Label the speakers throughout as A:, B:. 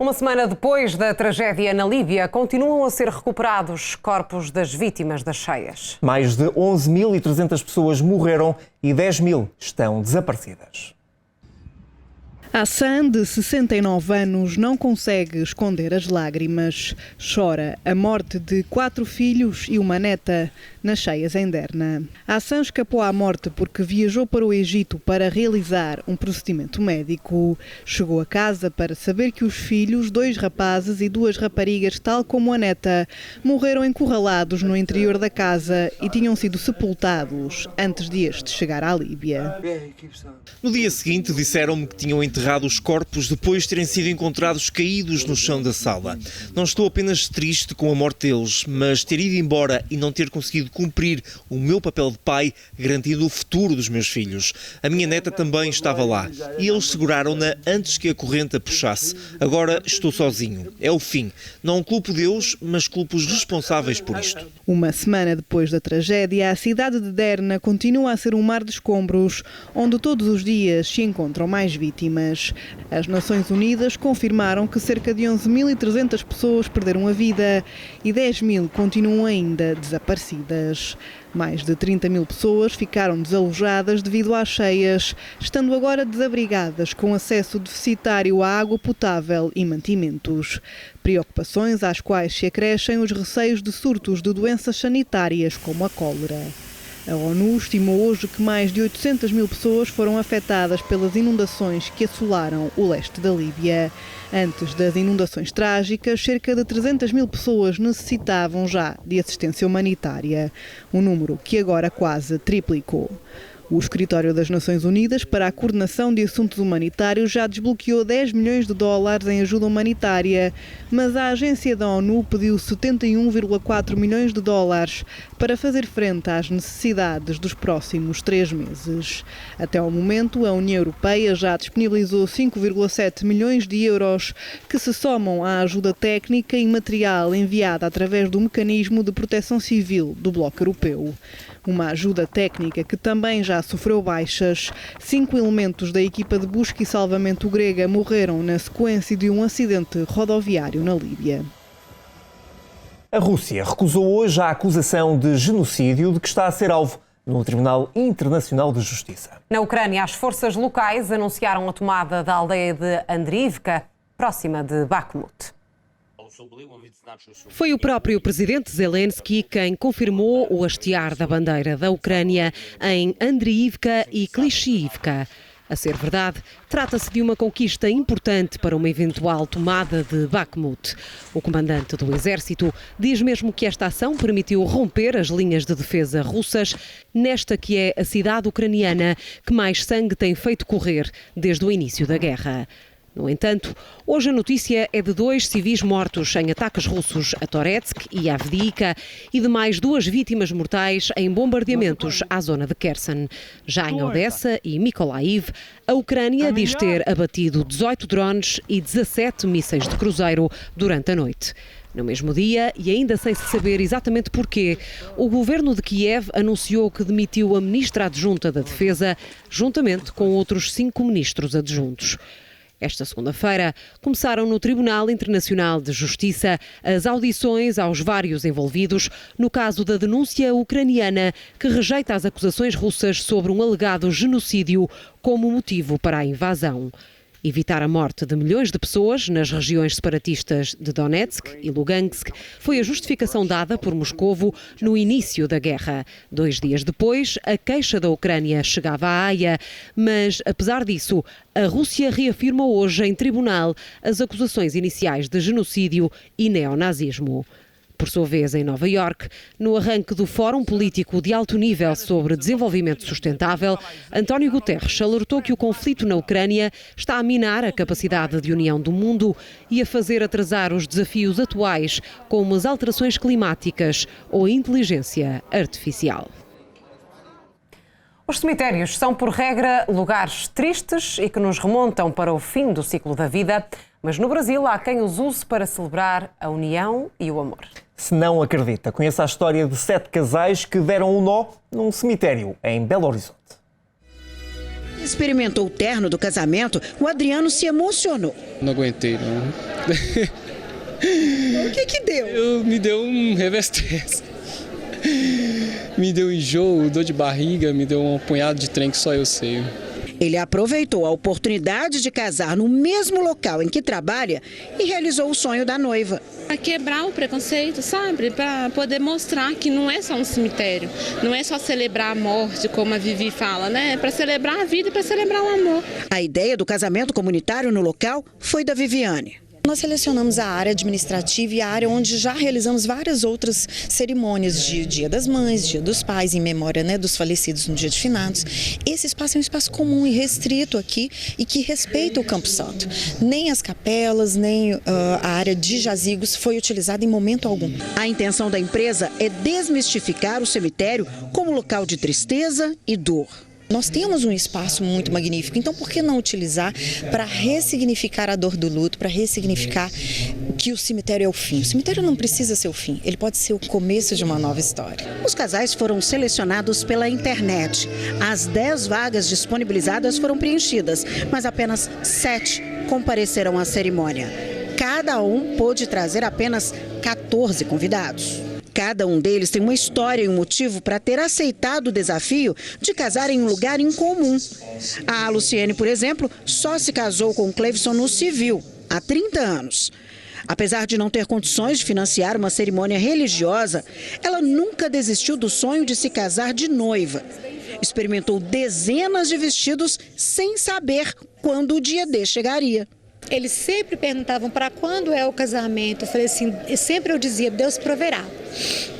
A: Uma semana depois da tragédia na Líbia, continuam a ser recuperados corpos das vítimas das cheias.
B: Mais de 11.300 pessoas morreram e 10.000 estão desaparecidas.
C: Hassan, de 69 anos, não consegue esconder as lágrimas. Chora a morte de 4 filhos e uma neta nas cheias em Derna. Hassan escapou à morte porque viajou para o Egito para realizar um procedimento médico. Chegou a casa para saber que os filhos, 2 rapazes e 2 raparigas, tal como a neta, morreram encurralados no interior da casa e tinham sido sepultados antes de este chegar à Líbia.
D: No dia seguinte, disseram-me que tinham enterrado os corpos depois de terem sido encontrados caídos no chão da sala. Não estou apenas triste com a morte deles, mas ter ido embora e não ter conseguido cumprir o meu papel de pai, garantindo o futuro dos meus filhos. A minha neta também estava lá e eles seguraram-na antes que a corrente a puxasse. Agora estou sozinho. É o fim. Não culpo Deus, mas culpo os responsáveis por isto.
C: Uma semana depois da tragédia, a cidade de Derna continua a ser um mar de escombros, onde todos os dias se encontram mais vítimas. As Nações Unidas confirmaram que cerca de 11.300 pessoas perderam a vida e 10.000 continuam ainda desaparecidas. Mais de 30.000 pessoas ficaram desalojadas devido às cheias, estando agora desabrigadas com acesso deficitário à água potável e mantimentos. Preocupações às quais se acrescem os receios de surtos de doenças sanitárias como a cólera. A ONU estimou hoje que mais de 800.000 pessoas foram afetadas pelas inundações que assolaram o leste da Líbia. Antes das inundações trágicas, cerca de 300.000 pessoas necessitavam já de assistência humanitária, um número que agora quase triplicou. O Escritório das Nações Unidas para a Coordenação de Assuntos Humanitários já desbloqueou 10 milhões de dólares em ajuda humanitária, mas a agência da ONU pediu 71,4 milhões de dólares para fazer frente às necessidades dos próximos 3 meses. Até ao momento, a União Europeia já disponibilizou 5,7 milhões de euros, que se somam à ajuda técnica e material enviada através do Mecanismo de Proteção Civil do Bloco Europeu. Uma ajuda técnica que também já sofreu baixas. 5 elementos da equipa de busca e salvamento grega morreram na sequência de um acidente rodoviário na Líbia.
B: A Rússia recusou hoje a acusação de genocídio de que está a ser alvo no Tribunal Internacional de Justiça.
A: Na Ucrânia, as forças locais anunciaram a tomada da aldeia de Andriivka, próxima de Bakhmut.
E: Foi o próprio presidente Zelensky quem confirmou o hastear da bandeira da Ucrânia em Andriivka e Klishchiivka. A ser verdade, trata-se de uma conquista importante para uma eventual tomada de Bakhmut. O comandante do exército diz mesmo que esta ação permitiu romper as linhas de defesa russas nesta que é a cidade ucraniana que mais sangue tem feito correr desde o início da guerra. No entanto, hoje a notícia é de 2 civis mortos em ataques russos a Toretsk e Avdiivka e de mais 2 vítimas mortais em bombardeamentos à zona de Kherson. Já em Odessa e Mykolaiv, a Ucrânia diz ter abatido 18 drones e 17 mísseis de cruzeiro durante a noite. No mesmo dia, e ainda sem se saber exatamente porquê, o governo de Kiev anunciou que demitiu a ministra adjunta da Defesa, juntamente com outros 5 ministros adjuntos. Esta segunda-feira, começaram no Tribunal Internacional de Justiça as audições aos vários envolvidos no caso da denúncia ucraniana que rejeita as acusações russas sobre um alegado genocídio como motivo para a invasão. Evitar a morte de milhões de pessoas nas regiões separatistas de Donetsk e Lugansk foi a justificação dada por Moscovo no início da guerra. 2 dias depois, a queixa da Ucrânia chegava à Haia, mas, apesar disso, a Rússia reafirma hoje em tribunal as acusações iniciais de genocídio e neonazismo. Por sua vez, em Nova Iorque, no arranque do Fórum Político de Alto Nível sobre Desenvolvimento Sustentável, António Guterres alertou que o conflito na Ucrânia está a minar a capacidade de união do mundo e a fazer atrasar os desafios atuais, como as alterações climáticas ou a inteligência artificial.
A: Os cemitérios são, por regra, lugares tristes e que nos remontam para o fim do ciclo da vida, mas no Brasil há quem os use para celebrar a união e o amor.
B: Se não acredita, conheça a história de 7 casais que deram um nó num cemitério em Belo Horizonte.
F: Experimentou o terno do casamento, o Adriano se emocionou.
G: Não aguentei, não.
F: O que deu?
G: Me deu um revestrez. Me deu enjoo, dor de barriga, me deu um punhado de trem que só eu sei.
F: Ele aproveitou a oportunidade de casar no mesmo local em que trabalha e realizou o sonho da noiva.
H: Para quebrar o preconceito, sabe? Para poder mostrar que não é só um cemitério, não é só celebrar a morte, como a Vivi fala, né? É para celebrar a vida e para celebrar o amor.
F: A ideia do casamento comunitário no local foi da Viviane.
I: Nós selecionamos a área administrativa e a área onde já realizamos várias outras cerimônias de Dia das Mães, Dia dos Pais, em memória, né, dos falecidos no Dia de Finados. Esse espaço é um espaço comum e restrito aqui e que respeita o Campo Santo. Nem as capelas, nem a área de jazigos foi utilizada em momento algum.
F: A intenção da empresa é desmistificar o cemitério como local de tristeza e dor.
I: Nós temos um espaço muito magnífico, então por que não utilizar para ressignificar a dor do luto, para ressignificar que o cemitério é o fim? O cemitério não precisa ser o fim, ele pode ser o começo de uma nova história.
F: Os casais foram selecionados pela internet. As 10 vagas disponibilizadas foram preenchidas, mas apenas 7 compareceram à cerimônia. Cada um pôde trazer apenas 14 convidados. Cada um deles tem uma história e um motivo para ter aceitado o desafio de casar em um lugar incomum. A Luciene, por exemplo, só se casou com o Cleveson no civil, há 30 anos. Apesar de não ter condições de financiar uma cerimônia religiosa, ela nunca desistiu do sonho de se casar de noiva. Experimentou dezenas de vestidos sem saber quando o dia D chegaria.
J: Eles sempre perguntavam para quando é o casamento. Eu falei assim, sempre eu dizia, Deus proverá.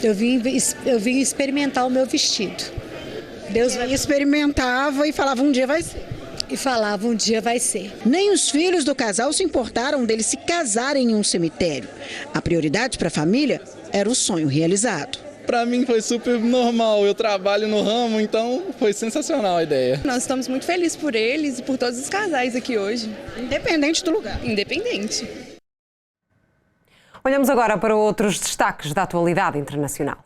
J: Eu vim experimentar o meu vestido.
F: Deus experimentava e falava, um dia vai ser.
J: E falava, um dia vai ser.
F: Nem os filhos do casal se importaram deles se casarem em um cemitério. A prioridade para a família era o sonho realizado.
G: Para mim foi super normal, eu trabalho no ramo, então foi sensacional a ideia.
K: Nós estamos muito felizes por eles e por todos os casais aqui hoje.
F: Independente do lugar.
K: Independente.
A: Olhamos agora para outros destaques da atualidade internacional.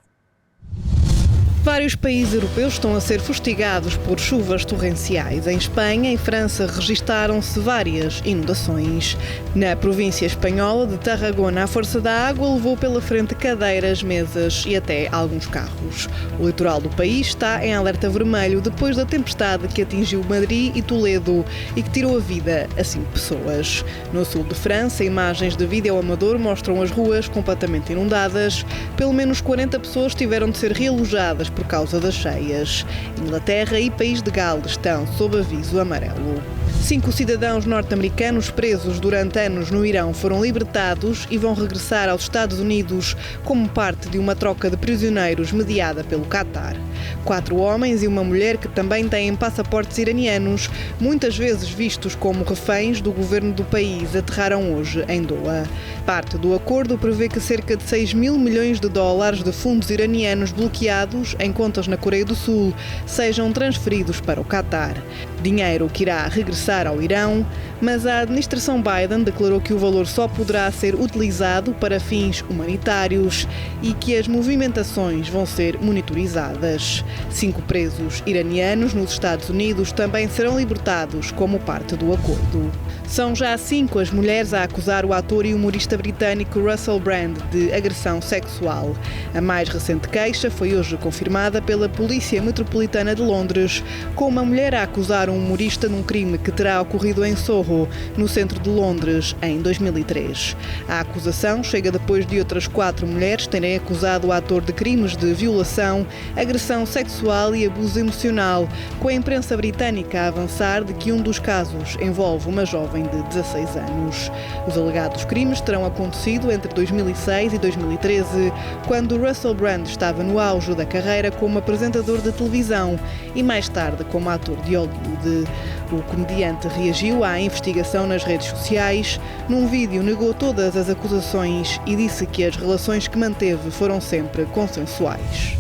C: Vários países europeus estão a ser fustigados por chuvas torrenciais. Em Espanha e França registaram-se várias inundações. Na província espanhola de Tarragona, a força da água levou pela frente cadeiras, mesas e até alguns carros. O litoral do país está em alerta vermelho depois da tempestade que atingiu Madrid e Toledo e que tirou a vida a 5 pessoas. No sul de França, imagens de vídeo amador mostram as ruas completamente inundadas. Pelo menos 40 pessoas tiveram de ser realojadas por causa das cheias. Inglaterra e País de Gales estão sob aviso amarelo. 5 cidadãos norte-americanos presos durante anos no Irão foram libertados e vão regressar aos Estados Unidos como parte de uma troca de prisioneiros mediada pelo Qatar. 4 homens e uma mulher que também têm passaportes iranianos, muitas vezes vistos como reféns do governo do país, aterraram hoje em Doha. Parte do acordo prevê que cerca de 6 mil milhões de dólares de fundos iranianos bloqueados em contas na Coreia do Sul sejam transferidos para o Qatar. Dinheiro que irá regressar ao Irão, mas a administração Biden declarou que o valor só poderá ser utilizado para fins humanitários e que as movimentações vão ser monitorizadas. 5 presos iranianos nos Estados Unidos também serão libertados como parte do acordo. São já 5 as mulheres a acusar o ator e humorista britânico Russell Brand de agressão sexual. A mais recente queixa foi hoje confirmada pela Polícia Metropolitana de Londres, com uma mulher a acusar um humorista num crime que terá ocorrido em Soho, no centro de Londres, em 2003. A acusação chega depois de outras 4 mulheres terem acusado o ator de crimes de violação, agressão sexual e abuso emocional, com a imprensa britânica a avançar de que um dos casos envolve uma jovem de 16 anos. Os alegados crimes terão acontecido entre 2006 e 2013, quando Russell Brand estava no auge da carreira como apresentador de televisão e mais tarde como ator de Hollywood. O comediante reagiu à investigação nas redes sociais. Num vídeo negou todas as acusações e disse que as relações que manteve foram sempre consensuais.